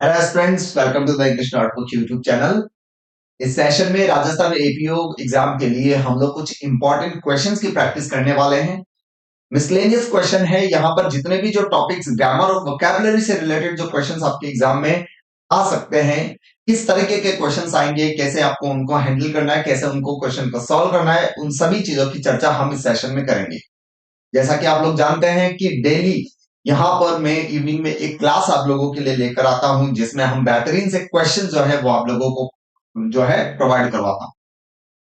Hello friends, welcome to the English notebook YouTube channel. इस session में Rajasthan APO exam के लिए हम लोग कुछ इंपॉर्टेंट क्वेश्चंस की प्रैक्टिस करने वाले हैं। मिसलेनियस क्वेश्चन है, यहाँ पर जितने भी जो टॉपिक्स ग्रामर और वोकैबुलरी से रिलेटेड जो क्वेश्चंस आपके एग्जाम में आ सकते हैं, किस तरीके के क्वेश्चंस आएंगे, कैसे आपको उनको हैंडल करना है, कैसे उनको क्वेश्चन को सॉल्व करना है, उन सभी चीजों की चर्चा हम इस सेशन में करेंगे। जैसा कि आप लोग जानते हैं कि डेली यहाँ पर मैं इवनिंग में एक क्लास आप लोगों के लिए लेकर आता हूं, जिसमें हम बेहतरीन से क्वेश्चन जो है वो आप लोगों को जो है प्रोवाइड करवाता हूं।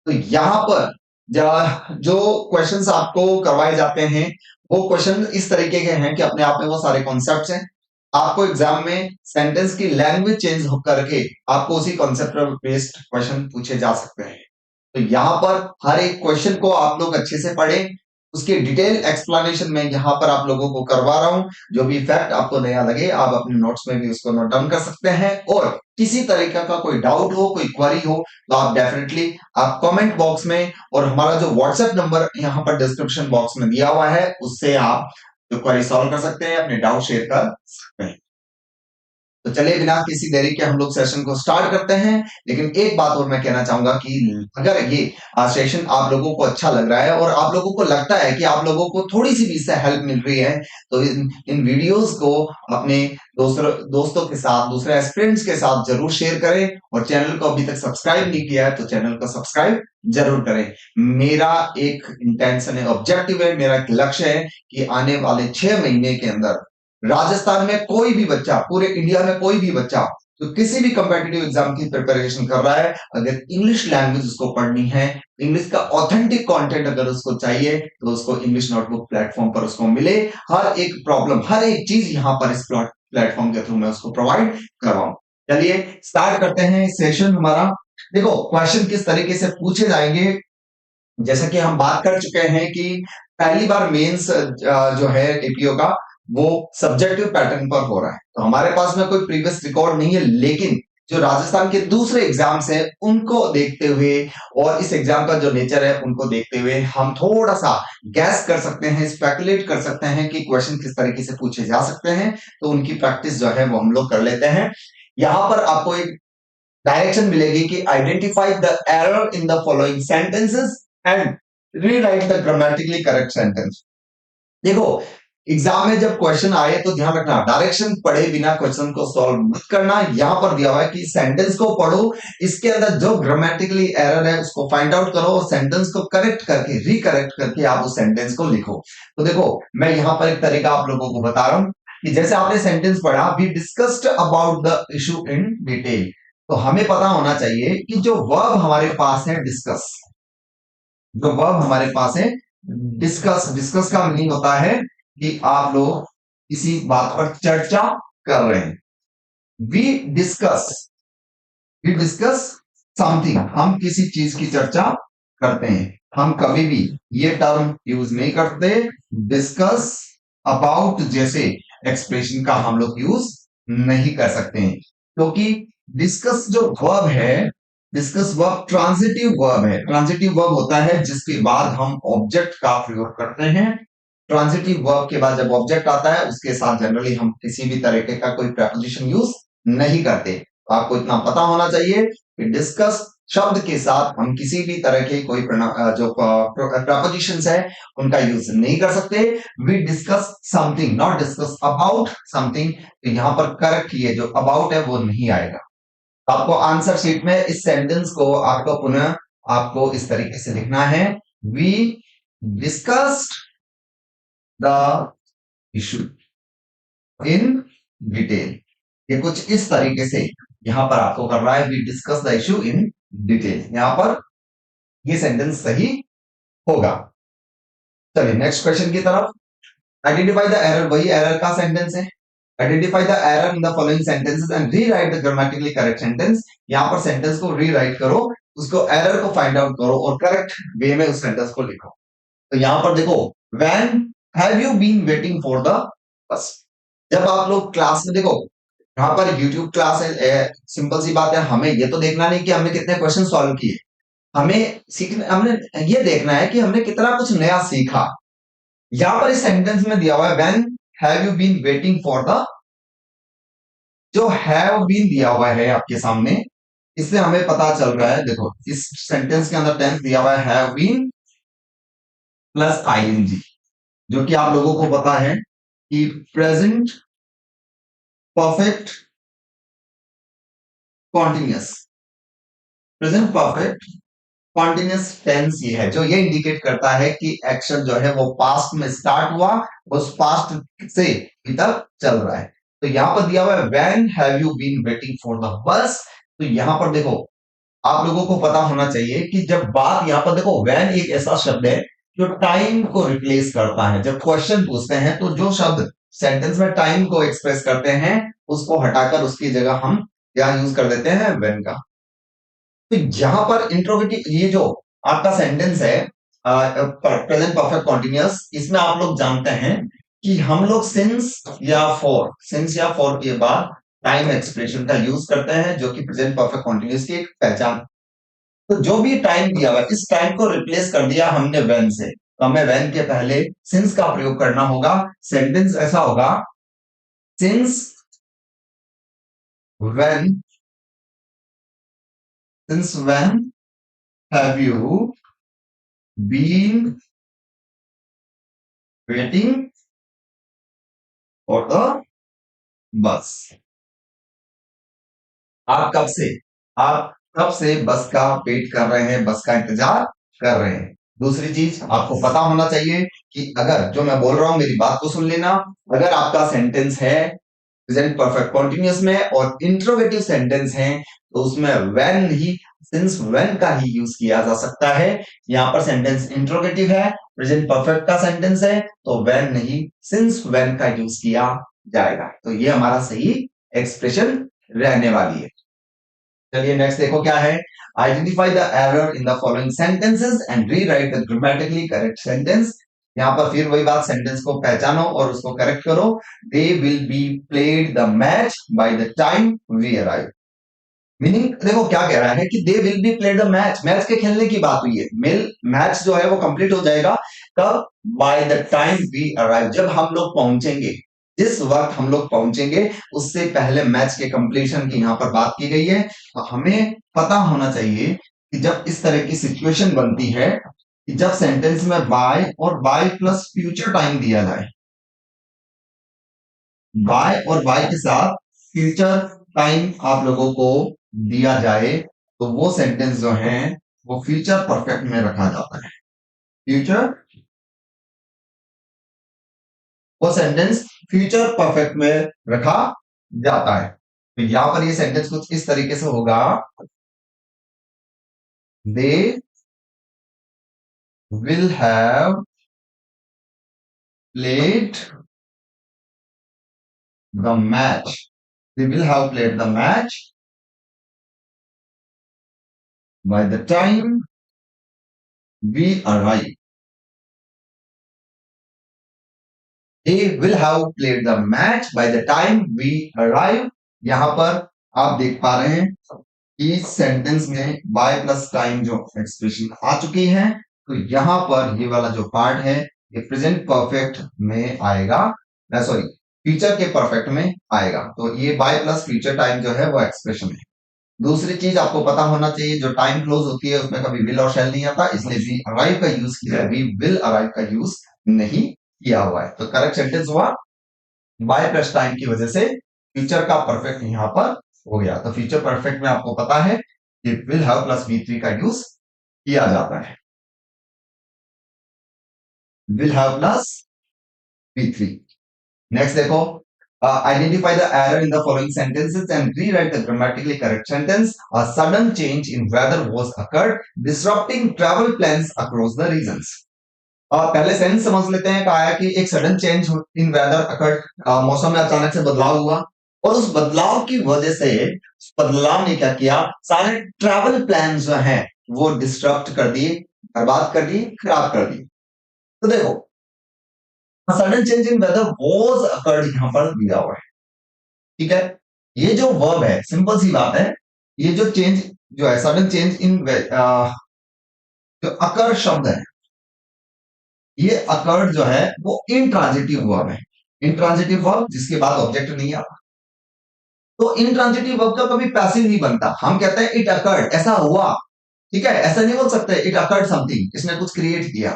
तो यहाँ पर जो क्वेश्चंस आपको करवाए जाते हैं वो क्वेश्चन इस तरीके के हैं कि अपने आप में वो सारे कॉन्सेप्ट्स हैं। आपको एग्जाम में सेंटेंस की लैंग्वेज चेंज करके आपको उसी कॉन्सेप्ट पर बेस्ड क्वेश्चन पूछे जा सकते हैं। तो यहाँ पर हर एक क्वेश्चन को आप लोग अच्छे से पढ़ें, उसकी डिटेल एक्सप्लेनेशन में यहाँ पर आप लोगों को करवा रहा हूं। जो भी फैक्ट आपको नया लगे आप अपने नोट्स में भी उसको नोट डाउन कर सकते हैं, और किसी तरीके का कोई डाउट हो, कोई क्वेरी हो, तो आप डेफिनेटली आप कमेंट बॉक्स में, और हमारा जो व्हाट्सएप नंबर यहाँ पर डिस्क्रिप्शन बॉक्स में दिया हुआ है, उससे आप जो क्वेरी सॉल्व कर सकते हैं, अपने डाउट शेयर कर सकते हैं। तो चलिए बिना किसी देरी के हम लोग सेशन को स्टार्ट करते हैं। लेकिन एक बात और मैं कहना चाहूंगा कि अगर ये सेशन आप लोगों को अच्छा लग रहा है और आप लोगों को लगता है कि आप लोगों को थोड़ी सी भी इससे हेल्प मिल रही है, तो इन वीडियोस को अपने दोस्तों के साथ, दूसरे एस्पिरेंट्स के साथ जरूर शेयर करें। और चैनल को अभी तक सब्सक्राइब नहीं किया है तो चैनल को सब्सक्राइब जरूर करें। मेरा एक इंटेंशन है, ऑब्जेक्टिव है, मेरा एक लक्ष्य है कि आने वाले 6 महीने के अंदर राजस्थान में कोई भी बच्चा, पूरे इंडिया में कोई भी बच्चा तो किसी भी कंपेटिटिव एग्जाम की प्रिपरेशन कर रहा है, अगर इंग्लिश लैंग्वेज उसको पढ़नी है, इंग्लिश का ऑथेंटिक कंटेंट अगर उसको चाहिए, तो उसको इंग्लिश नोटबुक प्लेटफॉर्म पर उसको मिले। हर एक प्रॉब्लम, हर एक चीज यहाँ पर इस प्लेटफॉर्म के थ्रू मैं उसको प्रोवाइड करवाऊं। चलिए स्टार्ट करते हैं सेशन हमारा। देखो क्वेश्चन किस तरीके से पूछे जाएंगे, जैसा कि हम बात कर चुके हैं कि पहली बार मेंस जो है एपीओ का वो सब्जेक्टिव पैटर्न पर हो रहा है। तो हमारे पास में कोई प्रीवियस रिकॉर्ड नहीं है, लेकिन जो राजस्थान के दूसरे एग्जाम्स हैं उनको देखते हुए और इस एग्जाम का जो नेचर है उनको देखते हुए हम थोड़ा सा गैस कर सकते हैं, स्पेकुलेट कर सकते हैं कि क्वेश्चन किस तरीके से पूछे जा सकते हैं। तो उनकी प्रैक्टिस जो है वो हम लोग कर लेते हैं। यहाँ पर आपको एक डायरेक्शन मिलेगी कि identify the error in the following sentences and rewrite the grammatically correct sentence. देखो एग्जाम में जब क्वेश्चन आए तो ध्यान रखना, डायरेक्शन पढ़े बिना क्वेश्चन को सॉल्व मत करना। यहां पर दिया हुआ है कि सेंटेंस को पढ़ो, इसके अंदर जो ग्रामेटिकली एरर है उसको फाइंड आउट करो और सेंटेंस को करेक्ट करके, रिकरेक्ट करके आप उस सेंटेंस को लिखो। तो देखो मैं यहां पर एक तरीका आप लोगों को बता रहा हूं कि जैसे आपने सेंटेंस पढ़ा, we discussed about the issue in detail, तो हमें पता होना चाहिए कि जो वर्ब हमारे पास है डिस्कस, जो वर्ब हमारे पास है डिस्कस, डिस्कस का मीनिंग होता है कि आप लोग किसी बात पर चर्चा कर रहे हैं। We discuss, we discuss something, हम किसी चीज की चर्चा करते हैं। हम कभी भी ये टर्म यूज नहीं करते डिस्कस अबाउट जैसे एक्सप्रेशन का हम लोग यूज नहीं कर सकते हैं, क्योंकि डिस्कस जो वर्ब है, डिस्कस वर्ब ट्रांजिटिव वर्ब है। ट्रांजिटिव वर्ब होता है जिसके बाद हम ऑब्जेक्ट का प्रयोग करते हैं। ट्रांजिटिव वर्ब के बाद जब ऑब्जेक्ट आता है उसके साथ जनरली हम किसी भी तरीके का कोई प्रेपोजिशन यूज नहीं करते। तो आपको इतना पता होना चाहिए कि डिस्कस शब्द के साथ हम किसी भी तरह के कोई जो प्रपोजिशंस है उनका यूज नहीं कर सकते। We discuss something, not discuss about something. तो यहां पर करेक्ट ये जो अबाउट है वो नहीं आएगा। तो आपको आंसर शीट में इस सेंटेंस को आपको पुनः आपको इस तरीके से लिखना है, we discussed the issue in detail. ये कुछ इस तरीके से यहां पर आपको कर रहा है, we discuss the issue in detail. यहां पर ये सेंटेंस सही होगा। चलिए नेक्स्ट क्वेश्चन की तरफ। आइडेंटिफाई द एरर, वही एरर का सेंटेंस है। Identify the error in the following sentences and rewrite the grammatically correct sentence. यहां पर सेंटेंस को रीराइट करो, उसको एरर को फाइंड आउट करो और करेक्ट वे में उस सेंटेंस को लिखो। तो यहां पर देखो, when have you been waiting for the bus. जब आप लोग क्लास में, देखो यहाँ पर YouTube क्लास है, सिंपल सी बात है, हमें ये तो देखना नहीं कि हमने कितने क्वेश्चन सॉल्व किए, हमें सीखना, हमने ये देखना है कि हमने कितना कुछ नया सीखा। यहां पर इस सेंटेंस में दिया हुआ है, when have you been waiting for the जो हैव बीन दिया हुआ है आपके सामने, इससे हमें पता चल रहा है, देखो इस सेंटेंस के अंदर टेंस दिया हुआ है हैव बीन प्लस आईएनजी, जो कि आप लोगों को पता है कि present perfect continuous, present perfect continuous tense ये है जो ये इंडिकेट करता है कि एक्शन जो है वो पास्ट में स्टार्ट हुआ, उस पास्ट से अभी तक चल रहा है। तो यहां पर दिया हुआ है when have you been waiting for the bus. तो यहां पर देखो आप लोगों को पता होना चाहिए कि जब बात यहां पर देखो व्हेन एक ऐसा शब्द है जो टाइम को रिप्लेस करता है। जब क्वेश्चन पूछते हैं तो जो शब्द सेंटेंस में टाइम को एक्सप्रेस करते हैं उसको हटाकर उसकी जगह हम क्या यूज कर देते हैं, व्हेन का। तो यहां पर इंट्रोगेटिव ये जो आपका सेंटेंस है प्रेजेंट परफेक्ट कॉन्टिन्यूअस, इसमें आप लोग जानते हैं कि हम लोग सिंस या फॉर के बाद टाइम एक्सप्रेशन का यूज करते हैं जो कि प्रेजेंट परफेक्ट कॉन्टिन्यूअस की एक पहचान। तो जो भी टाइम दिया हुआ है इस टाइम को रिप्लेस कर दिया हमने व्हेन से, तो हमें व्हेन के पहले सिंस का प्रयोग करना होगा। सेंटेंस ऐसा होगा, since when, since when have you been waiting for the bus. आप कब से, आप कब से बस का वेट कर रहे हैं, बस का इंतजार कर रहे हैं। दूसरी चीज आपको पता होना चाहिए कि अगर जो मैं बोल रहा हूं मेरी बात को सुन लेना, अगर आपका सेंटेंस है प्रेजेंट परफेक्ट कॉन्टिन्यूअस में और इंट्रोगेटिव सेंटेंस है तो उसमें व्हेन ही, सिंस व्हेन का ही यूज किया जा सकता है। यहां पर सेंटेंस इंट्रोगेटिव है, प्रेजेंट परफेक्ट का सेंटेंस है तो व्हेन नहीं सिंस व्हेन का यूज किया जाएगा। तो ये हमारा सही एक्सप्रेशन रहने वाली है। चलिए नेक्स्ट देखो क्या है, identify the error in the following sentences and rewrite the grammatically correct sentence. यहां पर फिर वही बात, सेंटेंस को पहचानो और उसको करेक्ट करो। They will be played the match by the time we arrive. Meaning देखो क्या कह रहा है कि they will be played the match, match के खेलने की बात हुई है। मैच जो है वो कंप्लीट हो जाएगा कब, by the time we arrive, जब हम लोग पहुंचेंगे, जिस वक्त हम लोग पहुंचेंगे उससे पहले मैच के कंप्लीशन की यहां पर बात की गई है। तो हमें पता होना चाहिए कि जब इस तरह की सिचुएशन बनती है कि जब सेंटेंस में बाय और बाय प्लस फ्यूचर टाइम दिया जाए, बाय और बाय के साथ फ्यूचर टाइम आप लोगों को दिया जाए तो वो सेंटेंस जो है वो फ्यूचर परफेक्ट में रखा जाता है। फ्यूचर, वो सेंटेंस फ्यूचर परफेक्ट में रखा जाता है। तो यहां पर ये सेंटेंस कुछ इस तरीके से होगा, they will have played the match, they will have played the match by the time we arrive. They will have played the match by the time we arrive। यहां पर आप देख पा रहे हैं कि सेंटेंस में बाय प्लस टाइम जो एक्सप्रेशन आ चुकी है, तो यहां पर ये वाला जो पार्ट है ये प्रेजेंट परफेक्ट में आएगा, सॉरी फ्यूचर के परफेक्ट में आएगा। तो ये बाय प्लस फ्यूचर टाइम जो है वो एक्सप्रेशन है। दूसरी चीज आपको पता होना चाहिए, जो टाइम क्लोज होती है उसमें कभी विल और शैल नहीं आता, इसलिए वी अराइव का यूज किया है, वी विल अराइव का यूज नहीं किया हुआ है। तो करेक्ट सेंटेंस हुआ बाय प्लस टाइम की वजह से फ्यूचर का परफेक्ट यहां पर हो गया। तो फ्यूचर परफेक्ट में आपको पता है कि विल हैव प्लस V3 का यूज किया जाता है, will have plus V3। Next देखो, identify the error in the following sentences and rewrite the grammatically correct sentence। A sudden change in weather was occurred, disrupting travel plans across the regions। पहले sense समझ लेते हैं। कहा है कि एक sudden change in weather occurred, मौसम में अचानक से बदलाव हुआ और उस बदलाव की वजह से, उस बदलाव ने क्या किया, सारे ट्रैवल प्लान जो हैं वो डिस्टर्ब कर दिए, बर्बाद कर दिए, खराब कर दिए। तो देखो sudden change in weather was occurred यहां पर दिया हुआ है, ठीक है। ये जो वर्ब है सिंपल सी बात है, ये जो चेंज जो है सडन चेंज इन, जो अकर शब्द है, ये अकर्ड जो है वो इंट्रांजिटिव वर्ब है। इंट्रांजिटिव वर्ब जिसके बाद ऑब्जेक्ट नहीं आता। तो इंट्रांजिटिव वर्ब का कभी पैसिव नहीं बनता, हम कहते हैं इट अकर्ड, ऐसा हुआ, ठीक है, ऐसा नहीं बोल सकते इट अकर्ड समथिंग, इसने कुछ क्रिएट किया।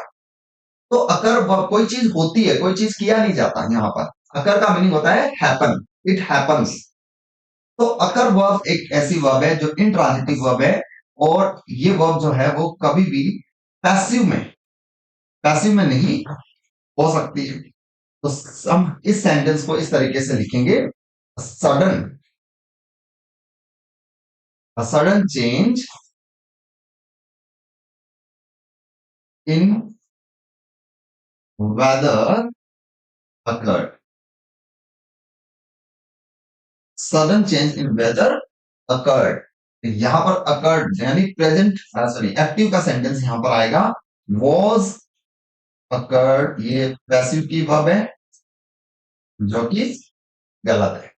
तो अकर वर्ब कोई चीज होती है, कोई चीज किया नहीं जाता, यहाँ पर अकर का मीनिंग होता है हैपन, इट हैपन्स। तो अकर वर्ब एक ऐसी वर्ब है जो इंट्रांजिटिव वर्ब है, और ये वर्ब जो है वो कभी भी पैसिव में पैसिव में नहीं हो सकती है। तो हम इस सेंटेंस को इस तरीके से लिखेंगे, sudden a sudden change in weather occurred. Sudden change in weather occurred. यहां पर occurred यानी प्रेजेंट सॉरी एक्टिव का सेंटेंस यहां पर आएगा, was occurred, ये पैसिव की वर्ब है जो कि गलत है,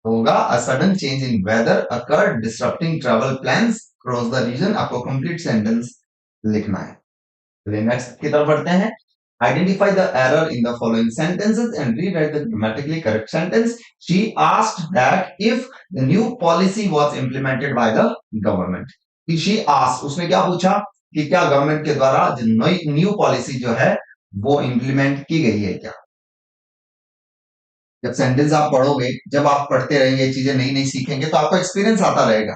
होगा a sudden change in weather occurred disrupting travel plans across the region। आपको कंप्लीट सेंटेंस लिखना है। चलिए नेक्स्ट की तरफ बढ़ते हैं। Identify the error in the following sentences and rewrite the grammatically correct sentence. She asked that if the new policy was implemented by the government. She asked, उसने क्या पूछा कि क्या गवर्नमेंट के द्वारा जो न्यू पॉलिसी जो है वो इंप्लीमेंट की गई है क्या। जब सेंटेंस आप पढ़ोगे, जब आप पढ़ते रहेंगे, चीजें नई नई सीखेंगे तो आपको एक्सपीरियंस आता रहेगा,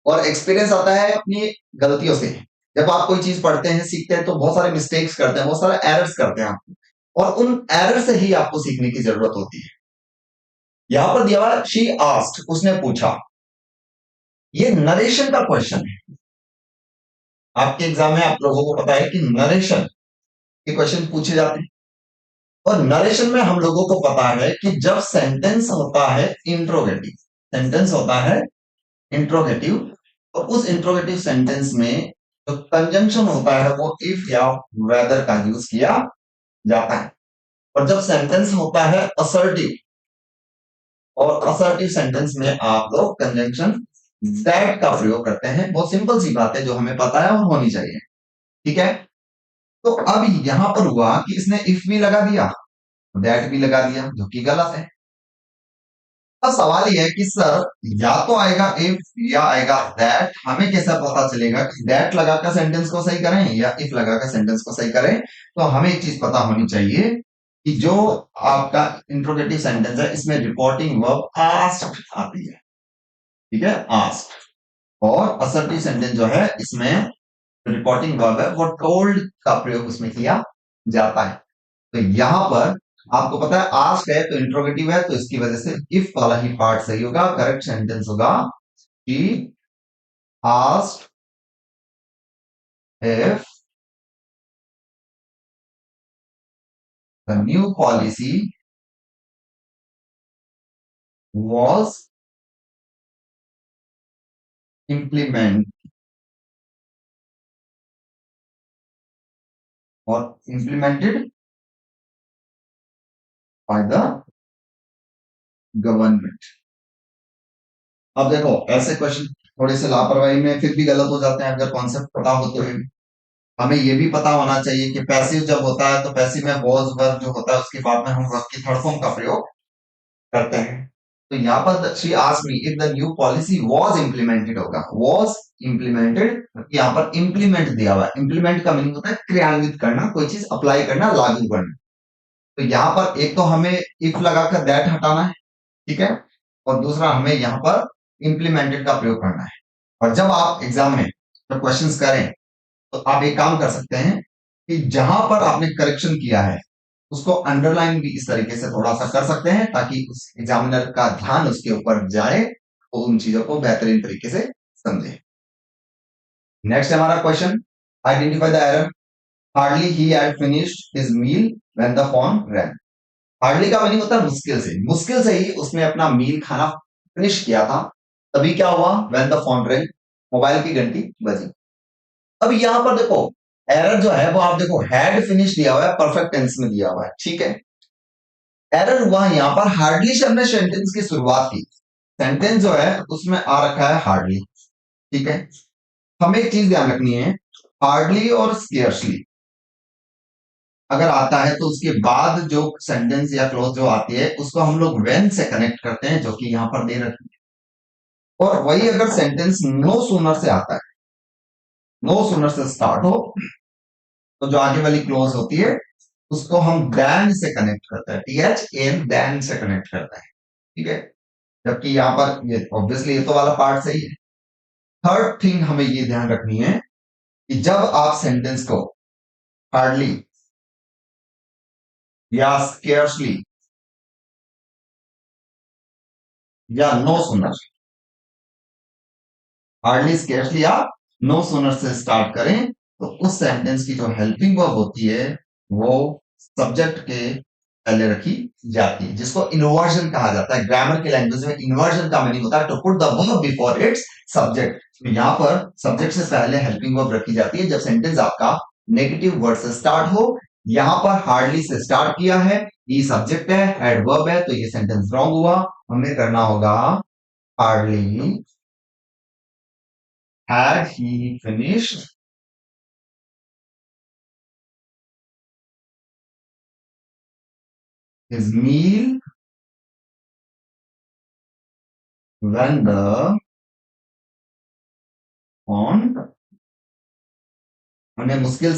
और एक्सपीरियंस आता है अपनी गलतियों से। जब आप कोई चीज पढ़ते हैं, सीखते हैं, तो बहुत सारे मिस्टेक्स करते हैं, बहुत सारे एरर्स करते हैं आप, और उन एरर से ही आपको सीखने की जरूरत होती है। यहां पर दिया हुआ शी आस्क्ड, उसने पूछा, ये नरेशन का क्वेश्चन है। आपके एग्जाम में आप लोगों को पता है कि नरेशन के क्वेश्चन पूछे जाते हैं, और नरेशन में हम लोगों को पता है कि जब सेंटेंस होता है इंट्रोगेटिव, सेंटेंस होता है इंट्रोगेटिव, और उस इंट्रोगेटिव सेंटेंस में जो कंजंक्शन होता है वो इफ या वेदर का यूज किया जाता है। और जब सेंटेंस होता है असर्टिव, और असर्टिव सेंटेंस में आप लोग कंजंक्शन दैट का प्रयोग करते हैं। बहुत सिंपल सी बात है जो हमें पता है और होनी चाहिए, ठीक है। तो अब यहां पर हुआ कि इसने इफ भी लगा दिया, दैट भी लगा दिया, जो कि गलत है। अब सवाल यह है कि सर या तो आएगा इफ या आएगा दैट, हमें कैसा पता चलेगा कि दैट लगाकर सेंटेंस को सही करें या इफ लगाकर सेंटेंस को सही करें। तो हमें एक चीज पता होनी चाहिए कि जो आपका इंट्रोगेटिव सेंटेंस है इसमें रिपोर्टिंग वर्ब आस्क्ड आती है, ठीक है, आस्क्ड। और असर्टिव सेंटेंस जो है इसमें रिपोर्टिंग वर्ब है वो टोल्ड का प्रयोग उसमें किया जाता है। तो यहां पर आपको पता है आस्क है तो इंट्रोगेटिव है, तो इसकी वजह से इफ वाला ही पार्ट सही होगा। करेक्ट सेंटेंस होगा she asked if the new policy was implement or implemented by the government. अब देखो ऐसे क्वेश्चन थोड़े से लापरवाही में फिर भी गलत हो जाते हैं, अगर कॉन्सेप्ट पता होते हुए भी। हमें ये भी पता होना चाहिए कि पैसिव जब होता है तो पैसिव में वॉज वर्ब जो होता है उसके बाद में हम वर्ब की थर्ड फॉर्म का प्रयोग करते हैं। तो यहाँ पर she asked me if the new policy was implemented होगा, वाज इंप्लीमेंटेड, यहाँ पर इंप्लीमेंट दिया हुआ है। इंप्लीमेंट का मीनिंग होता है क्रियान्वित करना, कोई चीज अप्लाई करना, लागू करना। तो यहाँ पर एक तो हमें इफ लगाकर दैट हटाना है, ठीक है, और दूसरा हमें यहाँ पर इंप्लीमेंटेड का प्रयोग करना है। और जब आप एग्जाम में जब क्वेश्चंस करें तो आप एक काम कर सकते हैं कि जहां पर आपने करेक्शन किया है उसको अंडरलाइन भी इस तरीके से थोड़ा सा कर सकते हैं, ताकि उस एग्जामिनर का ध्यान उसके ऊपर जाए तो उन चीजों को बेहतरीन तरीके से समझे। नेक्स्ट हमारा question, identify the error. Hardly he had finished his meal when the phone rang. Hardly का मीनिंग होता है मुश्किल से ही उसने अपना मील खाना फिनिश किया था, तभी क्या हुआ, when the phone wrong, mobile की घंटी बजी। अब यहां पर देखो एरर जो है वो आप देखो हैड फिनिश दिया हुआ है, परफेक्ट टेंस में दिया हुआ है, ठीक है। एरर हुआ यहां पर हार्डली से हमने सेंटेंस की शुरुआत की, सेंटेंस जो है उसमें आ रखा है हार्डली, ठीक है। हमें एक चीज ध्यान रखनी है, हार्डली और स्केर्सली, अगर आता है तो उसके बाद जो सेंटेंस या क्लोज जो आती है उसको हम लोग व्हेन से कनेक्ट करते हैं, जो कि यहाँ पर दे रखी है। और वही अगर सेंटेंस नो सूनर से आता है, नो सूनर से स्टार्ट हो, तो जो आगे वाली क्लोज होती है उसको हम देन से कनेक्ट करते हैं, THN देन से कनेक्ट करते हैं। ठीक है, जबकि यहाँ पर ये ऑब्वियसली ये तो वाला पार्ट सही है। थर्ड थिंग हमें ये ध्यान रखनी है कि जब आप सेंटेंस को हार्डली या स्केर्सली या नो सूनर, हार्डली स्केर्सली या नो सूनर से स्टार्ट करें, तो उस सेंटेंस की जो हेल्पिंग वर्ब होती है वो सब्जेक्ट के पहले रखी जाती है, जिसको इन्वर्जन कहा जाता है। ग्रामर की लैंग्वेज में इन्वर्जन का मीनिंग होता है to put the verb before its subject. तो यहाँ पर सब्जेक्ट से पहले हेल्पिंग वर्ब रखी जाती है जब सेंटेंस आपका नेगेटिव वर्ड से स्टार्ट हो। यहाँ पर हार्डली से स्टार्ट किया है, ये सब्जेक्ट है, हेड वर्ब है, तो ये सेंटेंस रॉन्ग हुआ। हमें करना होगा hardly had he finished his meal when the phone, हमने मुश्किल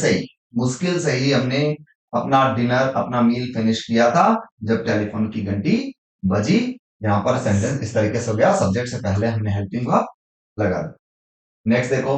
से ही हमने अपना डिनर अपना मील फिनिश किया था जब टेलीफोन की घंटी बजी। यहाँ पर सेंटेंस इस तरीके से हो गया, सब्जेक्ट से पहले हमने हेल्पिंग वर्ब लगा दिया। नेक्स्ट देखो,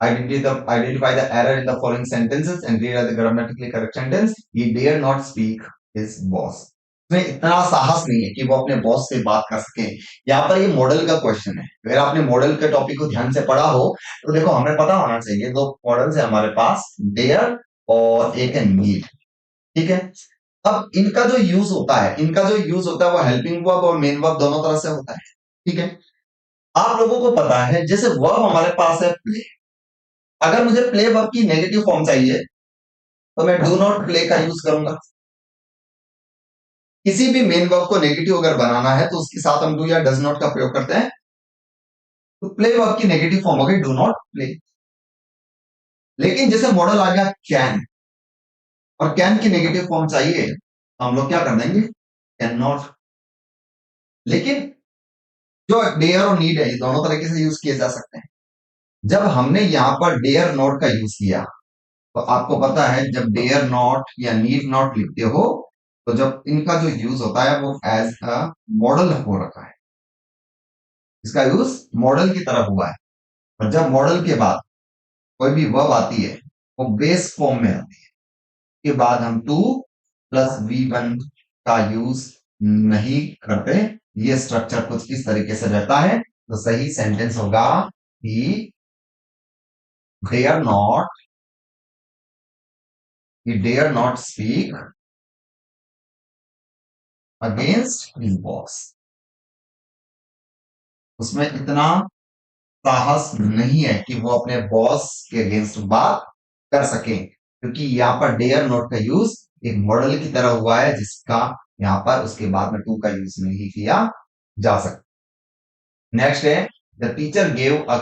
identify the error in the following sentences and read the grammatically correct sentence. He dare not speak his boss. उसमें इतना साहस नहीं है कि वो अपने बॉस से बात कर सके। यहाँ पर ये मॉडल का क्वेश्चन है, अगर आपने मॉडल के टॉपिक को ध्यान से पढ़ा हो तो देखो हमें पता होना चाहिए दो मॉडल्स है हमारे पास, डेयर और एक है नीड। ठीक है, अब इनका जो यूज होता है वो हेल्पिंग वर्ब और मेन वर्ब दोनों तरह से होता है। ठीक है, आप लोगों को पता है जैसे वर्ब हमारे पास है प्ले, अगर मुझे प्ले वर्ब की नेगेटिव फॉर्म चाहिए तो मैं डू नॉट प्ले का यूज करूंगा। किसी भी मेन वर्ब को नेगेटिव अगर बनाना है तो उसके साथ हम डू या डज नॉट का प्रयोग करते हैं। तो प्ले वर्ब की नेगेटिव फॉर्म हो गई डू नॉट प्ले। लेकिन जैसे मॉडल आ गया कैन, और कैन की नेगेटिव फॉर्म चाहिए तो हम लोग क्या कर देंगे, कैन नॉट। लेकिन जो डेयर और नीड है ये दोनों तरीके से यूज किए जा सकते हैं। जब हमने यहां पर डेयर नॉट का यूज किया तो आपको पता है जब डेयर नॉट या नीड नॉट लिखते हो तो जब इनका जो यूज होता है वो एज अ मॉडल हो रखा है, इसका यूज मॉडल की तरह हुआ है। और जब मॉडल के बाद कोई भी वर्ब आती है वो बेस फॉर्म में आती है, के बाद हम टू प्लस V1 का यूज नहीं करते। ये स्ट्रक्चर कुछ इस तरीके से रहता है, तो सही सेंटेंस होगा कि they are not, he dare not speak against his boss। उसमें इतना साहस नहीं है कि वो अपने बॉस के अगेंस्ट बात कर सके, क्योंकि यहाँ पर डेयर नॉट का यूज एक मॉडल की तरह हुआ है जिसका यहाँ पर उसके बाद में टू का यूज नहीं किया जा सकता। नेक्स्ट है the teacher gave a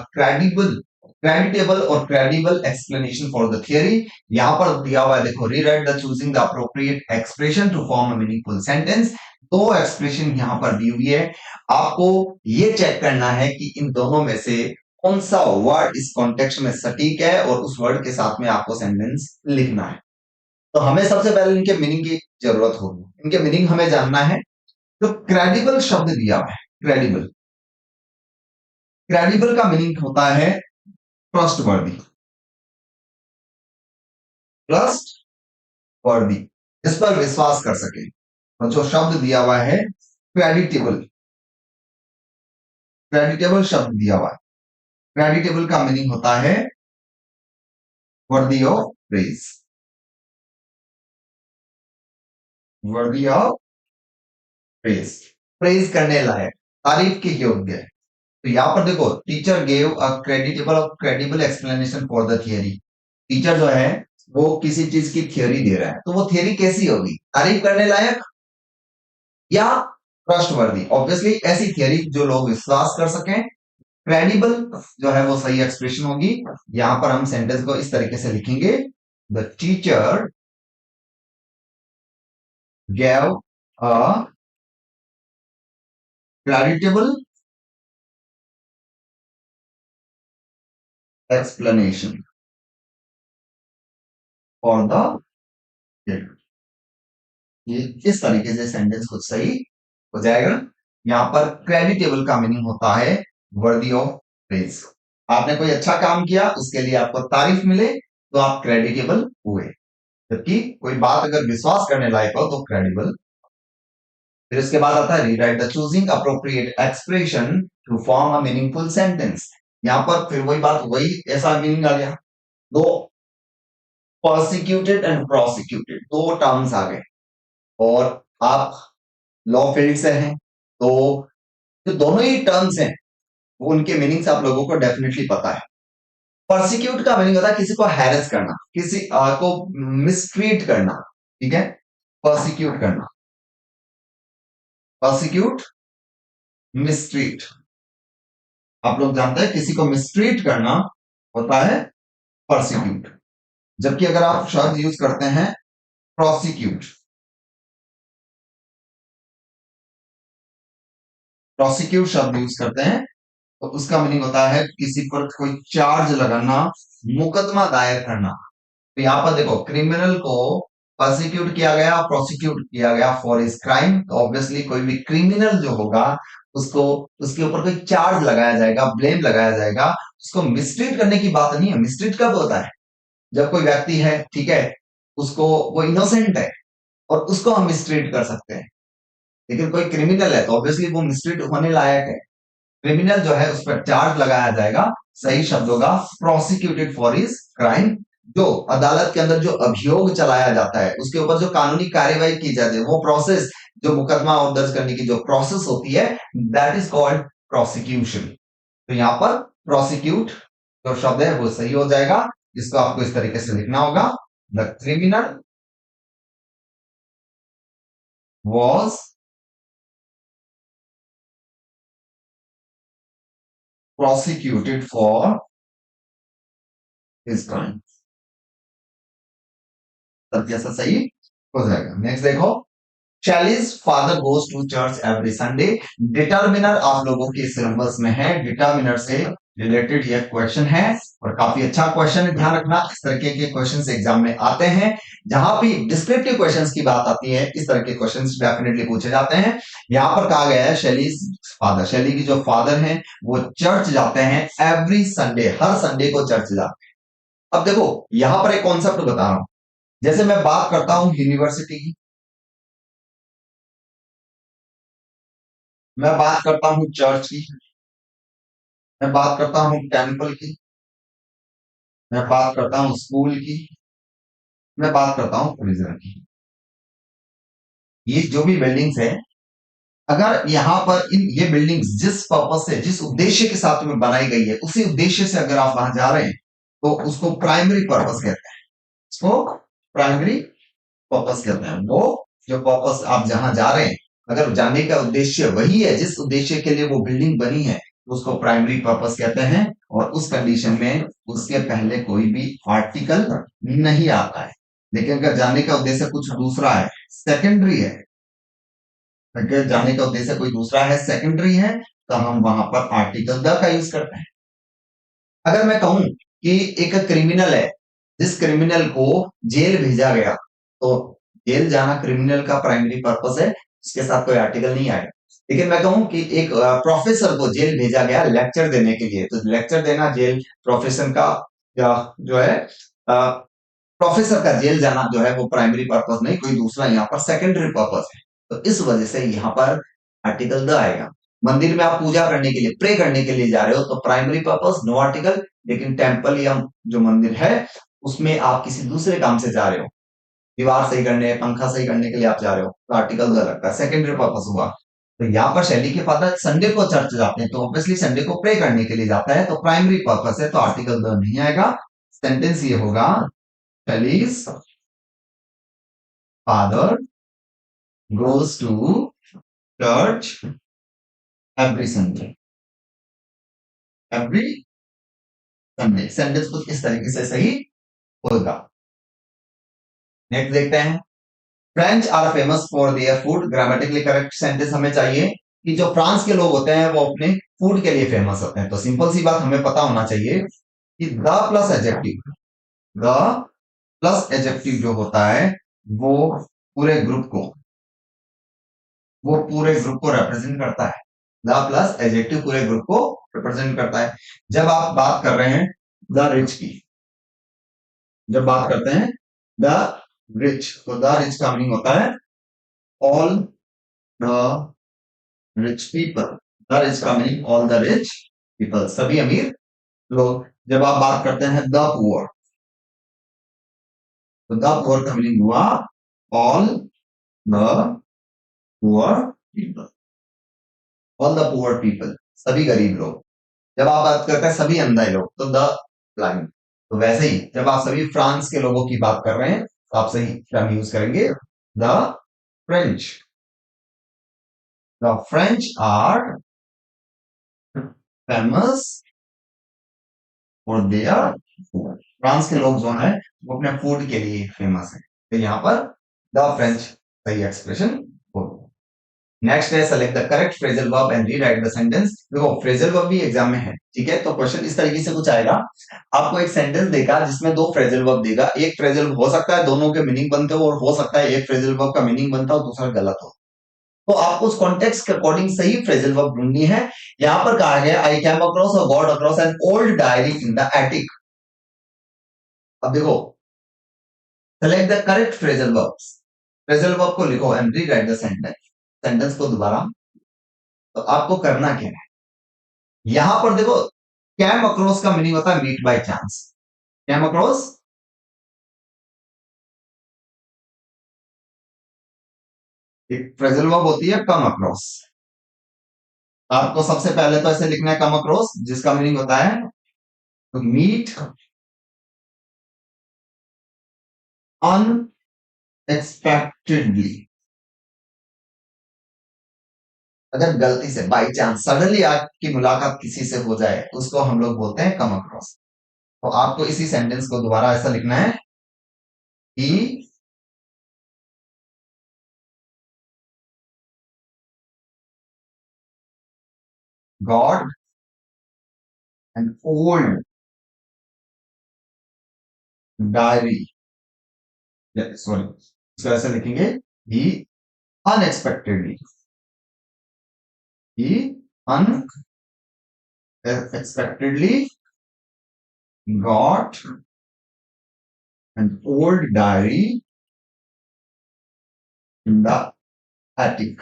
creditable और credible explanation for the theory. यहां पर दिया हुआ है देखो, rewrite the choosing the appropriate expression to form a meaningful sentence. दो एक्सप्रेशन यहां पर दी हुई है, आपको ये चेक करना है कि इन दोनों में से कौन सा वर्ड इस कॉन्टेक्स्ट में सटीक है और उस वर्ड के साथ में आपको सेंटेंस लिखना है। तो हमें सबसे पहले इनके मीनिंग की जरूरत होगी, इनके मीनिंग हमें जानना है। तो क्रेडिबल शब्द दिया हुआ है, क्रेडिबल, क्रेडिबल का मीनिंग होता है ट्रस्टवर्दी, ट्रस्टवर्दी, इस पर विश्वास कर सके। और जो शब्द दिया हुआ है क्रेडिटेबल, क्रेडिटेबल शब्द दिया हुआ है, क्रेडिटेबल का मीनिंग होता है worthy of praise, worthy of praise, praise करने लायक, तारीफ के योग्य है। तो यहां पर देखो, टीचर गेव अ क्रेडिटेबल और credible explanation for the theory. Teacher जो है वो किसी चीज की थियरी दे रहा है, तो वो थियरी कैसी होगी, तारीफ करने लायक या ट्रस्टवर्दी। ऑब्वियसली ऐसी थियरी जो लोग विश्वास कर सकें। क्रेडिबल जो है वो सही एक्सप्रेशन होगी। यहां पर हम सेंटेंस को इस तरीके से लिखेंगे, the teacher gave a creditable explanation for the kid. ये इस तरीके से सेंटेंस खुद सही हो जाएगा। यहाँ पर क्रेडिटेबल का मीनिंग होता है वर्दी ऑफ प्रेज। आपने कोई अच्छा काम किया, उसके लिए आपको तारीफ मिले तो आप क्रेडिटेबल हुए, जबकि कोई बात अगर विश्वास करने लायक हो तो क्रेडिबल। फिर इसके बाद आता है rewrite the choosing appropriate expression to form a meaningful sentence. यहाँ पर फिर वही बात, वही ऐसा मीनिंग आ गया। दो प्रोसिक्यूटेड एंड प्रोसिक्यूटेड दो टर्म्स आ गए, और आप लॉ फील्ड से हैं, तो जो दोनों ही टर्म्स हैं वो उनके मीनिंग्स आप लोगों को डेफिनेटली पता है। प्रोसिक्यूट का मीनिंग होता है किसी को हैरेस करना, किसी को मिसट्रीट करना, ठीक है, प्रोसिक्यूट करना, प्रोसिक्यूट मिसट्रीट। आप लोग जानते हैं किसी को मिसट्रीट करना होता है प्रोसिक्यूट, जबकि अगर आप शब्द यूज करते हैं प्रोसिक्यूट, प्रोसिक्यूट शब्द यूज करते हैं तो उसका मीनिंग होता है किसी पर कोई चार्ज लगाना, मुकदमा दायर करना। तो यहां पर देखो क्रिमिनल को प्रोसिक्यूट किया गया, प्रोसिक्यूट किया गया फॉर हिज क्राइम, तो ऑब्वियसली कोई भी क्रिमिनल जो होगा उसको उसके ऊपर कोई चार्ज लगाया जाएगा, ब्लेम लगाया जाएगा। उसको मिसट्रीट करने की बात नहीं है। मिसट्रीट कब होता है? जब कोई व्यक्ति है, ठीक है, उसको वो इनोसेंट है और उसको हम मिसट्रीट कर सकते हैं, लेकिन कोई क्रिमिनल है तो ऑब्वियसली वो मिसट्रीट होने लायक है। क्रिमिनल जो है उस पर चार्ज लगाया जाएगा, सही शब्द होगा प्रोसिक्यूटेड फॉर हिज क्राइम। जो अदालत के अंदर जो अभियोग चलाया जाता है, उसके ऊपर जो कानूनी कार्यवाही की जाती है, वो प्रोसेस, जो मुकदमा और दर्ज करने की जो प्रोसेस होती है, दैट इज कॉल्ड प्रोसिक्यूशन। तो यहां पर प्रोसिक्यूट जो शब्द है वो सही हो जाएगा। इसको आपको इस तरीके से लिखना होगा, the criminal was prosecuted for his crime। तब जैसा सही हो जाएगा। नेक्स्ट देखो, Shelly's father goes to church every Sunday. Determiner आप लोगों के सिलेबस में है, डिटर्मिनर से रिलेटेड ये क्वेश्चन है और काफी अच्छा क्वेश्चन है। ध्यान रखना, इस तरीके के क्वेश्चन एग्जाम में आते हैं। जहां भी डिस्क्रिप्टिव क्वेश्चंस की बात आती है, इस तरह के क्वेश्चंस डेफिनेटली पूछे जाते हैं। यहां पर कहा गया है शैलीज फादर, शैली की जो फादर हैं वो चर्च जाते हैं एवरी संडे, हर संडे को चर्च जाते हैं। अब देखो यहां पर एक कॉन्सेप्ट बता रहा हूं, जैसे मैं बात करता हूं यूनिवर्सिटी की, मैं बात करता हूं चर्च की, मैं बात करता हूं टेंपल की, मैं बात करता हूं स्कूल की, मैं बात करता हूं प्रिजन की। ये जो भी बिल्डिंग्स है, अगर यहाँ पर इन ये बिल्डिंग्स जिस पर्पस से, जिस उद्देश्य के साथ में बनाई गई है, उसी उद्देश्य से अगर आप वहां जा रहे हैं तो उसको प्राइमरी पर्पस कहते हैं। इसको प्राइमरी पर्पस कहते हैं। वो जो पर्पस आप जहां जा रहे हैं, अगर जाने का उद्देश्य वही है जिस उद्देश्य के लिए वो बिल्डिंग बनी है, तो उसको प्राइमरी पर्पस कहते हैं। और उस कंडीशन में उसके पहले कोई भी आर्टिकल नहीं आता है। लेकिन अगर जाने का उद्देश्य कुछ दूसरा है, सेकेंडरी है, अगर जाने का उद्देश्य कोई दूसरा है, सेकेंडरी है, तो हम वहां पर आर्टिकल द का यूज करते हैं। अगर मैं कहूं कि एक क्रिमिनल है, जिस क्रिमिनल को जेल भेजा गया, तो जेल जाना क्रिमिनल का प्राइमरी पर्पस है, इसके साथ कोई आर्टिकल नहीं आएगा। लेकिन मैं कहूं कि एक प्रोफेसर को जेल भेजा गया लेक्चर देने के लिए, तो लेक्चर देना जेल प्रोफेसर का जो है, प्रोफेसर का जेल जाना जो है वो प्राइमरी पर्पस नहीं, कोई दूसरा यहाँ पर सेकेंडरी पर्पस है। तो इस वजह से यहाँ पर आर्टिकल द आएगा। मंदिर में आप पूजा करने के लिए, प्रे करने के लिए जा रहे हो, तो प्राइमरी पर्पस नो आर्टिकल। लेकिन टेम्पल या जो मंदिर है उसमें आप किसी दूसरे काम से जा रहे हो, दीवार सही करने, पंखा सही करने के लिए आप जा रहे हो, तो आर्टिकल द लगता है, सेकेंडरी पर्पस हुआ। तो यहाँ पर शैली के फादर संडे को चर्च जाते हैं, तो ऑब्वियसली संडे को प्रे करने के लिए जाता है, तो प्राइमरी पर्पस है, तो आर्टिकल द नहीं आएगा। सेंटेंस ये होगा, Shelly's father goes to church every Sunday। Every Sunday, sentence कुछ इस तरीके से सही होगा। नेक्स्ट देखते हैं, French are famous for their food. Grammatically correct sentence हमें चाहिए कि जो फ्रांस के लोग होते हैं वो अपने फूड के लिए फेमस होते हैं। तो सिंपल सी बात हमें पता होना चाहिए कि the plus adjective, the plus adjective जो होता है वो पूरे ग्रुप को वो पूरे ग्रुप को रिप्रेजेंट करता है। द प्लस एडजेक्टिव पूरे ग्रुप को रिप्रेजेंट करता है। जब आप बात कर रहे हैं द रिच की, जब बात करते हैं द रिच, तो द रिच का मीनिंग होता है all the rich people. The rich का meaning all the rich people, सभी अमीर लोग। जब आप बात करते हैं द पुअर, तो द पुअर का मीनिंग हुआ all the poor people, all the poor people, सभी गरीब लोग। जब आप बात करते हैं सभी अंधे लोग, तो द ब्लाइंड। तो वैसे ही जब आप सभी फ्रांस के लोगों की बात कर रहे हैं तो आप सही टर्म यूज करेंगे the French. The French are famous for their food. France के लोग जो है वो अपने फूड के लिए फेमस है। तो यहाँ पर द फ्रेंच सही एक्सप्रेशन होगा। नेक्स्ट है select the correct phrasal verb and rewrite the sentence. देखो फ्रेजल वर्ब भी एग्जाम में है, ठीक है। तो क्वेश्चन इस तरीके से कुछ आएगा, आपको एक सेंटेंस देगा जिसमें दो फ्रेजल वर्ब देगा। एक फ्रेजल हो सकता है दोनों के मीनिंग बनते हो, और हो सकता है एक फ्रेजल वर्ब का मीनिंग बनता हो दूसरा गलत हो। तो आपको उस कॉन्टेक्स्ट के अकॉर्डिंग सही फ्रेजल वर्ब ढूंढनी है। यहां पर कहा गया आई कैम अक्रॉस और God across N old diary in the attic. अब देखो select the correct phrasal verbs, phrasal verb को लिखो and rewrite the sentence, sentence को दोबारा। तो आपको करना क्या है, यहां पर देखो कैम अक्रॉस का मीनिंग होता है meet by chance. Came across एक फ्रेजल वर्ब होती है कम अक्रॉस। आपको सबसे पहले तो ऐसे लिखना है कम अक्रॉस, जिसका मीनिंग होता है टू मीट अनएक्सपेक्टेडली। अगर गलती से बाई चांस सडनली आपकी मुलाकात किसी से हो जाए तो उसको हम लोग बोलते हैं कम अक्रॉस। तो आपको इसी सेंटेंस को दोबारा ऐसा लिखना है कि god an old diary, sorry इसको ऐसे लिखेंगे he unexpectedly, he unexpectedly got an old diary in the attic.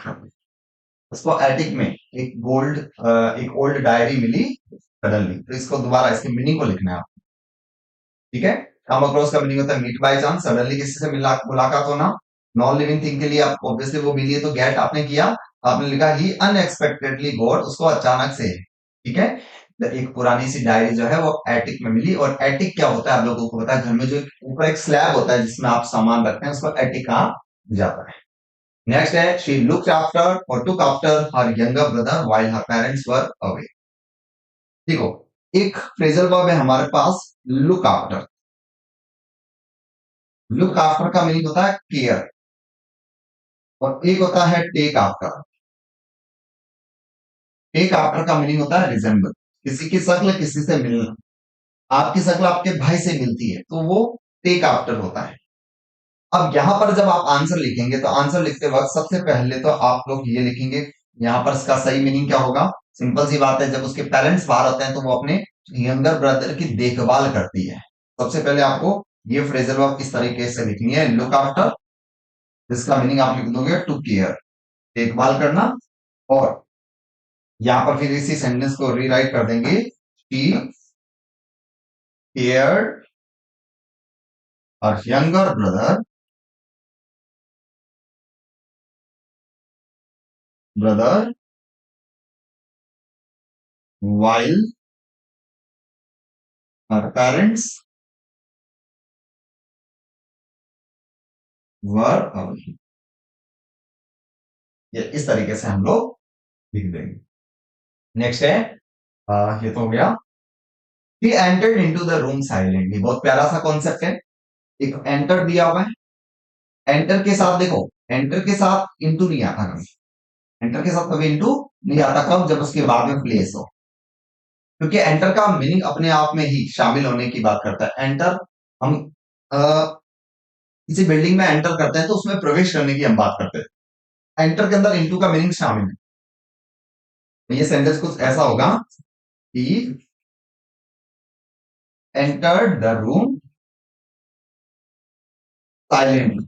उसको एटिक में एक ओल्ड डायरी मिली सडनली। तो इसको दोबारा इसके मीनिंग को लिखना है आपको, ठीक है। कम अक्रॉस का मीनिंग होता है मीट बाय चांस, सडनली किसी से मुलाकात होना। नॉन लिविंग थिंग के लिए आप ऑब्वियसली वो मिली है तो गेट आपने किया, आपने लिखा ही अनएक्सपेक्टेडली गॉड, उसको अचानक से, ठीक है। तो एक पुरानी सी डायरी जो है वो एटिक में मिली। और एटिक क्या होता है आप लोगों को पता है, घर में जो ऊपर एक स्लैब होता है जिसमें आप सामान रखते हैं उसको एटिक कहा जाता है। नेक्स्ट है शी लुक्ड आफ्टर और took after her younger brother while her parents were away. देखो एक फ्रेजल वर्ब है हमारे पास लुक आफ्टर। लुक आफ्टर का मीनिंग होता है केयर, और एक होता है टेक आफ्टर। टेक आफ्टर का मीनिंग होता है रिजेंबल, किसी की शक्ल किसी से मिलना। आपकी शक्ल आपके भाई से मिलती है तो वो टेक आफ्टर होता है। अब यहां पर जब आप आंसर लिखेंगे तो आंसर लिखते वक्त सबसे पहले तो आप लोग ये लिखेंगे, यहां पर इसका सही मीनिंग क्या होगा। सिंपल सी बात है, जब उसके पेरेंट्स बाहर होते हैं तो वो अपने यंगर ब्रदर की देखभाल करती है। सबसे पहले आपको ये फ्रेजल वर्ब इस तरीके से लिखनी है, लुक आफ्टर, जिसका मीनिंग आप लिख दोगे टू केयर, देखभाल करना। और यहां पर फिर इसी सेंटेंस को रीराइट कर देंगे, she cared her younger brother while her parents were away। ये इस तरीके से हम लोग लिख देंगे। नेक्स्ट है ये तो हो गया। he entered into the room silently, बहुत प्यारा सा कॉन्सेप्ट है। एक एंटर दिया हुआ है, एंटर के साथ देखो, एंटर के साथ इंटू नहीं आता कभी, एंटर के साथ कभी इंटू नहीं आता, कब? जब उसके बाद में प्लेस हो, क्योंकि एंटर का मीनिंग अपने आप में ही शामिल होने की बात करता है। एंटर, हम अ, किसी बिल्डिंग में एंटर करते हैं तो उसमें प्रवेश करने की हम बात करते हैं, एंटर के अंदर इंटू का मीनिंग शामिल है। तो ये सेंटेंस कुछ ऐसा होगा कि एंटर्ड द रूम साइलेंटली,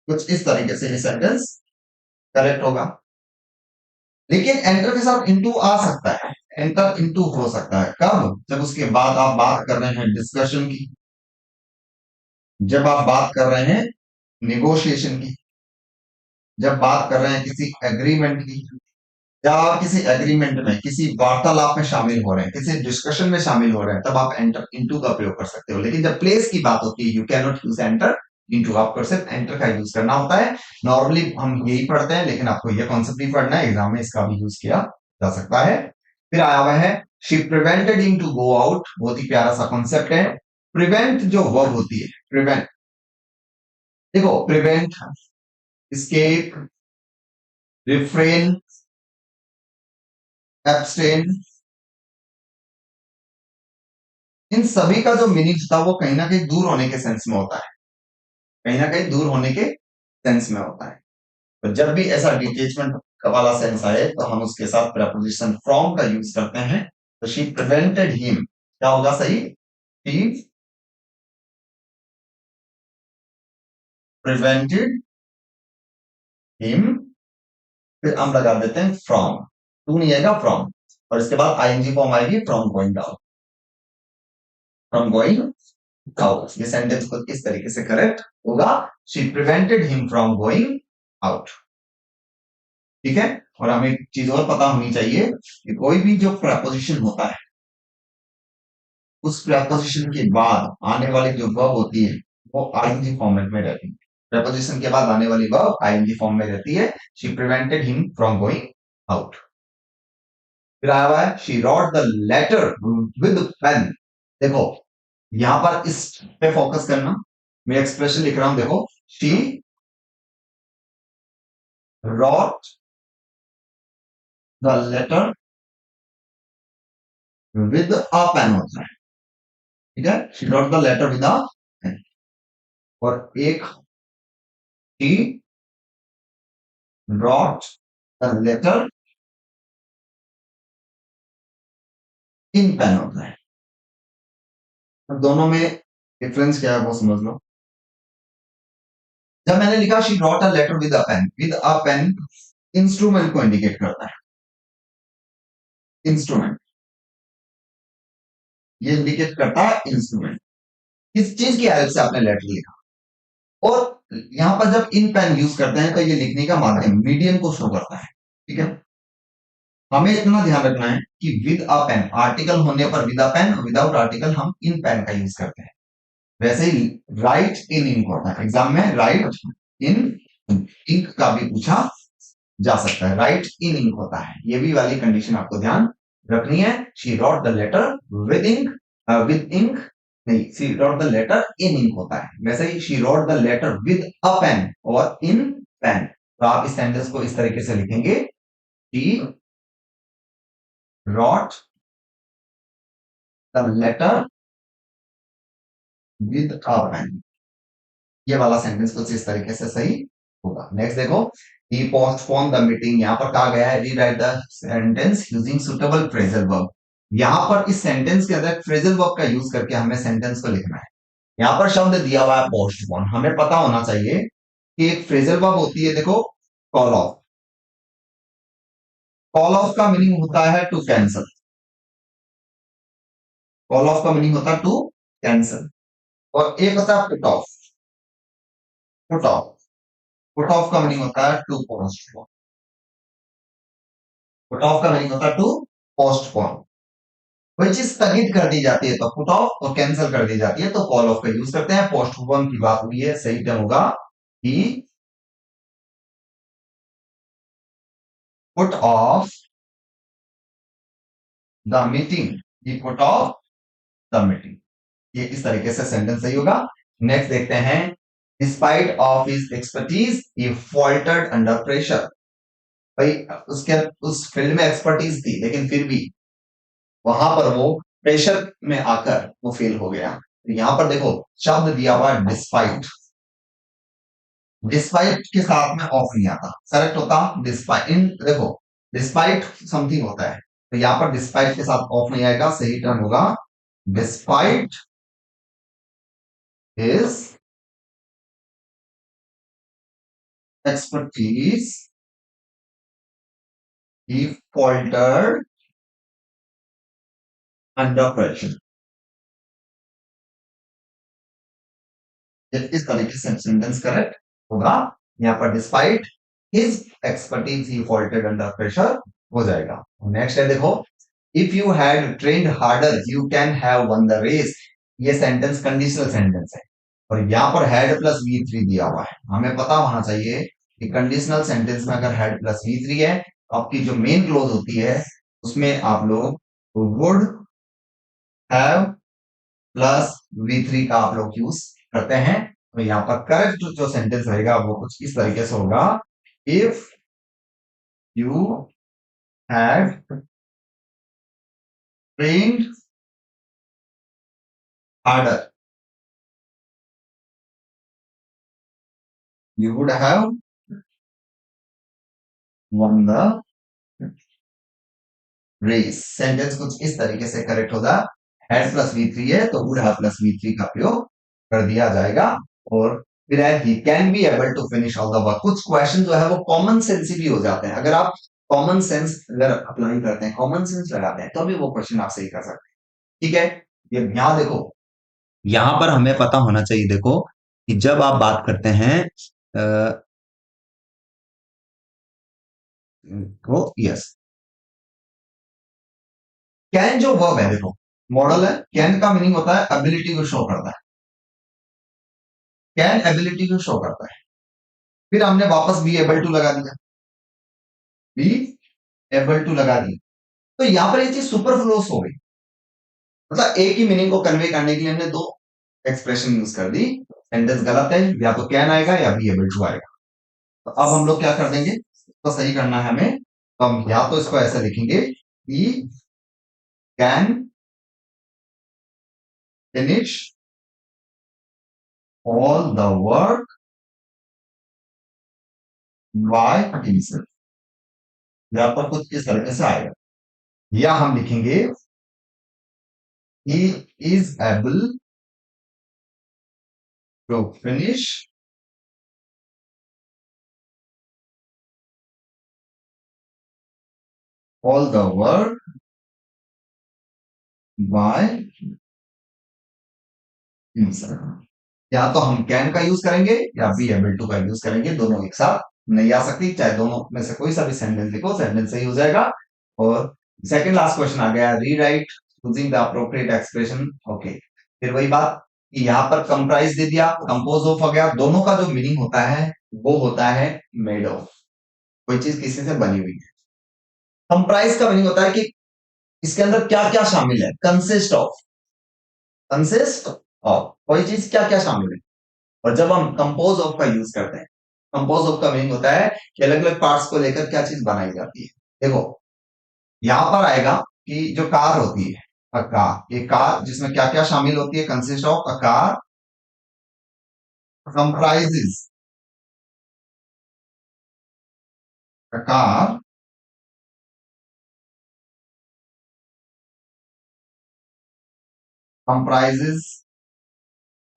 कुछ इस तरीके से ये सेंटेंस करेक्ट होगा। लेकिन एंटर के साथ इंटू आ सकता है, एंटर इंटू हो सकता है कब? जब उसके बाद आप बात कर रहे हैं डिस्कशन की, जब आप बात कर रहे हैं निगोशिएशन की, जब बात कर रहे हैं किसी एग्रीमेंट की, या आप किसी एग्रीमेंट में, किसी वार्तालाप में शामिल हो रहे हैं, किसी डिस्कशन में शामिल हो रहे हैं, तब आप एंटर इनटू का प्रयोग कर सकते हो। लेकिन जब प्लेस की बात होती है, you can not use enter into, आपको सिर्फ एंटर का यूज करना होता है। नॉर्मली हम यही पढ़ते हैं, लेकिन आपको यह कॉन्सेप्ट भी पढ़ना है, एग्जाम में इसका भी यूज किया जा सकता है। फिर आया हुआ है she prevented him to go out, बहुत ही प्यारा सा कॉन्सेप्ट है। प्रिवेंट जो वर्ब होती है, प्रिवेंट, देखो प्रिवेंट, escape, refrain, abstain, इन सभी का जो मीनिंग था वो कहीं ना कहीं दूर होने के सेंस में होता है, कहीं ना कहीं दूर होने के सेंस में होता है। तो जब भी ऐसा डिटेचमेंट वाला सेंस आए तो हम उसके साथ प्रेपोजिशन फ्रॉम का यूज करते हैं। तो शी प्रिवेंटेड हिम, क्या होगा सही? शी प्रिवेंटेड हिम, फिर हम लगा देते हैं फ्रॉम, टू नहीं आएगा फ्रॉम, और इसके बाद आईएनजी फॉर्म आएगी from going down, from going out. ये सेंटेंस को किस तरीके से करेक्ट होगा? She prevented him from going out. ठीक है। और हमें एक चीज और पता होनी चाहिए कि कोई भी जो प्रपोजिशन होता है, उस प्रपोजिशन के बाद आने वाली जो वर्ब होती है वो आईएनजी फॉर्मेट में रहती है। प्रपोजिशन के बाद आने वाली वर्ब आईएनजी फॉर्म में रहती है। She prevented him from going out. फिर आया हुआ है she wrote the letter with pen. देखो यहां पर इस पे फोकस करना, मैं एक्सप्रेशन लिख रहा हूं, देखो she wrote the letter with a pen होता है, ठीक है, she wrote the letter with a pen. और एक she wrote the letter in pen होता है। अब दोनों में डिफरेंस क्या है वो समझ लो। जब मैंने लिखा she wrote a letter with a pen, instrument को इंडिकेट करता है, इंस्ट्रूमेंट, ये इंडिकेट करता है इंस्ट्रूमेंट, किस चीज की हेल्प से आपने लेटर लिखा। और यहां पर जब इन पेन यूज करते हैं तो ये लिखने का माध्यम, मीडियम को शो करता है। ठीक है, हमें इतना ध्यान रखना है कि विद अ पेन, आर्टिकल होने पर with a pen, without article हम इन पेन का यूज करते हैं। वैसे ही राइट इन इंक होता है, एग्जाम में राइट इन इंक का भी पूछा जा सकता है, राइट इन इंक होता है। ये भी वाली कंडीशन आपको ध्यान रखनी है। She wrote the letter with ink, with ink नहीं, she wrote the letter in ink होता है। वैसे ही she wrote the letter with a pen और इन पेन। तो आप इस सेंटेंस को इस तरीके से लिखेंगे, she wrote the letter with a pen. ये वाला सेंटेंस कुछ इस तरीके से सही होगा। नेक्स्ट देखो, ही पोस्टपोन द मीटिंग, यहां पर कहा गया है rewrite the sentence using suitable phrasal verb. यहां पर इस सेंटेंस के अंदर फ्रेजल वर्ब का यूज करके हमें सेंटेंस को लिखना है। यहां पर शब्द दिया हुआ है पोस्टपोन, हमें पता होना चाहिए कि एक फ्रेजल वर्ब होती है, देखो कॉल ऑफ, कॉल ऑफ का मीनिंग होता है टू कैंसल, कॉल ऑफ का मीनिंग होता है टू कैंसल। और एक होता है put off, put off, put off का मीनिंग होता है टू पोस्टपोन, पुट ऑफ का मीनिंग होता है टू पोस्टपोन। कोई चीज स्थगित कर दी जाती है तो पुट ऑफ, और कैंसिल कर दी जाती है तो कॉल ऑफ का यूज करते हैं। पोस्टपोन की बात हुई है, सही टर्म होगा कि put off the meeting, he put off the meeting. ये इस तरीके से सेंटेंस सही होगा। नेक्स्ट देखते हैं, despite of his expertise he faltered under pressure. भाई उसके उस फील्ड में एक्सपर्टीज थी लेकिन फिर भी वहां पर वो प्रेशर में आकर वो फेल हो गया। तो यहां पर देखो शब्द दिया हुआ डिस्पाइट, डिस्पाइट के साथ में ऑफ नहीं आता, करेक्ट होता डिस्पाइट। इन देखो डिस्पाइट समथिंग होता है तो यहां पर डिस्पाइट के साथ ऑफ नहीं आएगा, सही टर्म होगा despite his expertise he faltered under pressure. इस तरीके से सेंटेंस करेक्ट होगा। यहाँ पर despite his expertise he faulted under pressure हो जाएगा। नेक्स्ट है देखो, if you had trained harder you can have won the race. ये सेंटेंस कंडीशनल सेंटेंस है और यहाँ पर हैड प्लस वी थ्री दिया हुआ है। हमें पता होना चाहिए कि कंडीशनल सेंटेंस में अगर हैड प्लस वी थ्री है तो आपकी जो मेन क्लोज होती है उसमें आप लोग would have plus V three का आप लोग यूज करते हैं। तो यहाँ पर करेक्ट जो सेंटेंस रहेगा वो कुछ इस तरीके से होगा, if you had trained harder you would have won the race. Sentence कुछ इस तरीके से करेक्ट होगा, हैड प्लस वी थ्री है तो would have plus V three का प्रयोग कर दिया जाएगा। और फिर है he can be able to finish all the work. कुछ क्वेश्चन जो है वो कॉमन सेंस भी हो जाते हैं, अगर आप कॉमन सेंस अगर अप्लाई करते हैं, कॉमन सेंस लगाते हैं तो भी वो क्वेश्चन आप सही कर सकते हैं। ठीक है, ये यहाँ देखो, यहां पर हमें पता होना चाहिए देखो कि जब आप बात करते हैं वो यस कैन जो वर्ब है देखो मॉडल है, कैन का मीनिंग होता है एबिलिटी को शो करता है, कैन एबिलिटी को शो करता है। फिर हमने वापस बी एबल टू लगा दिया, बी एबल टू लगा दिया, तो यहां पर ये चीज सुपरफ्लूस हो गई। मतलब एक ही मीनिंग को कन्वे करने के लिए हमने दो एक्सप्रेशन यूज कर दी। सेंटेंस गलत है, या तो कैन आएगा या बी एबल टू आएगा। तो अब हम लोग क्या कर देंगे, इसको सही करना है हमें। तो हम या तो इसको ऐसे लिखेंगे कि can finish all the work by himself, या पर कुछ इस तरीके से आएगा। या हम लिखेंगे he is able to finish all the work by himself। या तो हम कैन का यूज करेंगे या बी एबल टू का यूज करेंगे, दोनों एक साथ नहीं आ सकती, चाहे दोनों में से कोई सा भी सेंटेंस लिखो सेंटेंस सही हो जाएगा। और सेकंड लास्ट क्वेश्चन आ गया, rewrite using the appropriate expression. Okay, फिर वही बात कि यहाँ पर कंप्राइज दे दिया, कंपोज ऑफ हो गया, दोनों का जो मीनिंग होता है वो होता है मेड ऑफ, कोई चीज किसी से बनी हुई है। कंप्राइज का मीनिंग होता है कि इसके अंदर क्या क्या शामिल है, कंसिस्ट ऑफ, कंसिस्ट ऑफ कोई चीज क्या क्या शामिल है। और जब हम कंपोज ऑफ का यूज करते हैं, कंपोज ऑफ का मीनिंग होता है कि अलग अलग पार्ट्स को लेकर क्या चीज बनाई जाती है। देखो यहां पर आएगा कि जो कार होती है, अ कार, ये कार जिसमें क्या क्या शामिल होती है, consist of a car comprises, a car comprises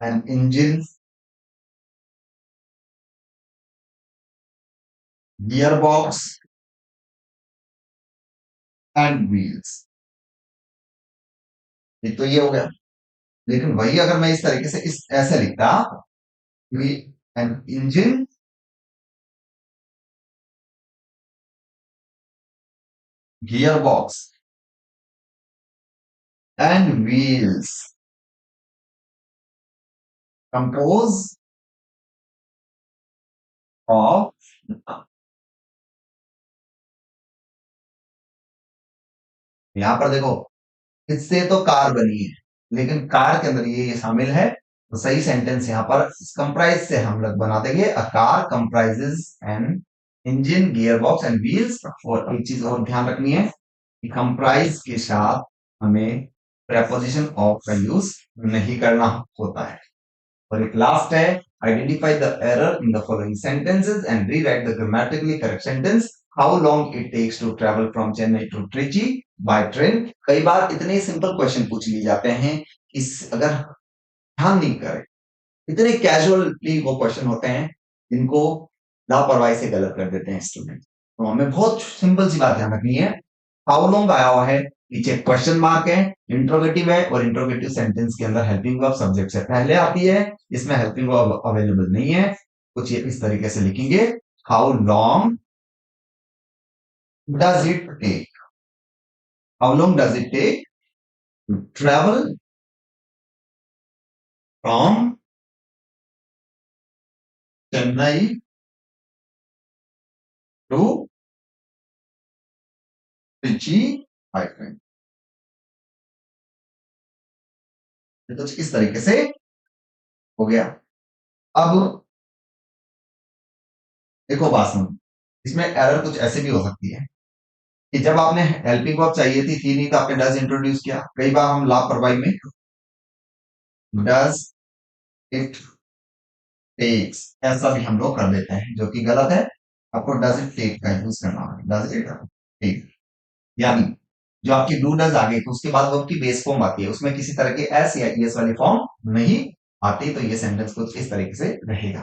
an engine, gearbox and wheels। एक तो ये हो गया, लेकिन वही अगर मैं इस तरीके से इस ऐसे लिखता कि an engine gear box and wheels compose of, यहां पर देखो इससे तो कार बनी है लेकिन कार के अंदर ये शामिल है तो सही सेंटेंस यहाँ पर कंप्राइज से हम लोग बना देंगे, a car comprises an engine, gear box and wheels. और एक चीज और ध्यान रखनी है कि कंप्राइज के साथ हमें प्रेपोजिशन ऑफ का यूज नहीं करना होता है। और एक लास्ट है, identify the error in the following sentences and rewrite the grammatically correct sentence. How long it takes to travel from Chennai to Trichy by train. कई बार इतने सिंपल क्वेश्चन पूछ लिए जाते हैं कि अगर ध्यान नहीं करें, इतने कैजुअली वो क्वेश्चन होते हैं जिनको लापरवाही से गलत कर देते हैं स्टूडेंट। तो हमें बहुत सिंपल सी बात ध्यान रखनी है। हाउ लॉन्ग आया हुआ है, पीछे क्वेश्चन मार्क है, इंट्रोगेटिव है, और इंट्रोगेटिव सेंटेंस के अंदर हेल्पिंग वर्ब सब्जेक्ट से पहले आती है, इसमें हेल्पिंग वर्ब अवेलेबल नहीं है। कुछ ये इस तरीके से लिखेंगे, how long does it take, how long does it take to travel from Chennai to Trichy by train. तो इस तरीके से हो गया। अब देखो बात सुनो, इसमें एरर कुछ ऐसे भी हो सकती है कि जब आपने हेल्पिंग वर्ब चाहिए थी नहीं, तो आपने डज इंट्रोड्यूस किया। कई बार हम लापरवाही में डज इट टेक्स ऐसा भी हम लोग कर देते हैं, जो कि गलत है। आपको डज इट टेक का यूज करना है, डज इट टेक। यानी जो आपकी डू डज आ गई तो उसके बाद वर्ब की बेस फॉर्म आती है, उसमें किसी तरह की एस या ईएस वाली फॉर्म नहीं आती। तो ये सेंटेंस कुछ इस तरीके से रहेगा।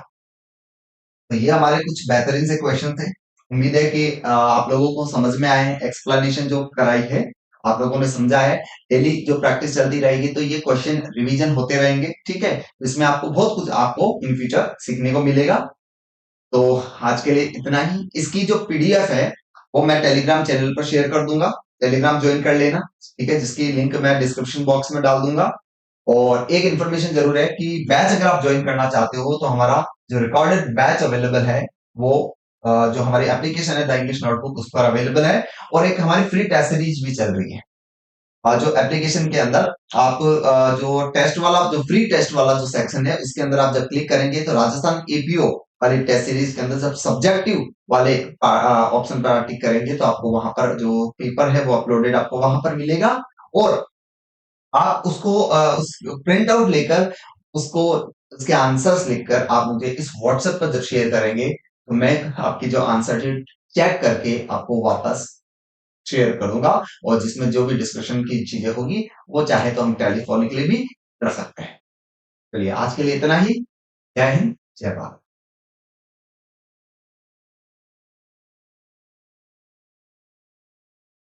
तो ये हमारे कुछ बेहतरीन से क्वेश्चन थे। उम्मीद है कि आप लोगों को समझ में आए हैं। एक्सप्लेनेशन जो कराई है आप लोगों ने समझा है। डेली जो प्रैक्टिस चलती रहेगी तो ये क्वेश्चन रिवीजन होते रहेंगे, ठीक है। तो इसमें आपको बहुत कुछ आपको इन फ्यूचर सीखने को मिलेगा। तो आज के लिए इतना ही। इसकी जो पीडीएफ है वो मैं टेलीग्राम चैनल पर शेयर कर दूंगा, टेलीग्राम ज्वाइन कर लेना, ठीक है, जिसकी लिंक मैं डिस्क्रिप्शन बॉक्स में डाल दूंगा। और एक इन्फॉर्मेशन जरूर है कि बैच अगर आप ज्वाइन करना चाहते हो तो हमारा जो रिकॉर्डेड बैच अवेलेबल है वो जो हमारी एप्लीकेशन है द इंग्लिश नोटबुक उस पर अवेलेबल है। और एक हमारी फ्री टेस्ट सीरीज भी चल रही है। जो एप्लीकेशन के अंदर आप जो टेस्ट वाला जो फ्री टेस्ट वाला जो सेक्शन है इसके अंदर आप जब क्लिक करेंगे तो राजस्थान एपीओ वाली टेस्ट सीरीज के अंदर जब सब्जेक्टिव वाले ऑप्शन पर टिक करेंगे तो आपको वहां पर जो पेपर है वो अपलोडेड आपको वहां पर मिलेगा। और आप उसको उस प्रिंट आउट लेकर उसको उसके आंसर्स लिखकर आप मुझे इस व्हाट्सएप पर जब शेयर करेंगे तो मैं आपकी जो आंसर शीट चेक करके आपको वापस शेयर करूंगा। और जिसमें जो भी डिस्कशन की चीजें होगी वो चाहे तो हम टेलीफोनिकली भी कर सकते हैं। चलिए आज के लिए इतना ही। जय हिंद, जय भारत।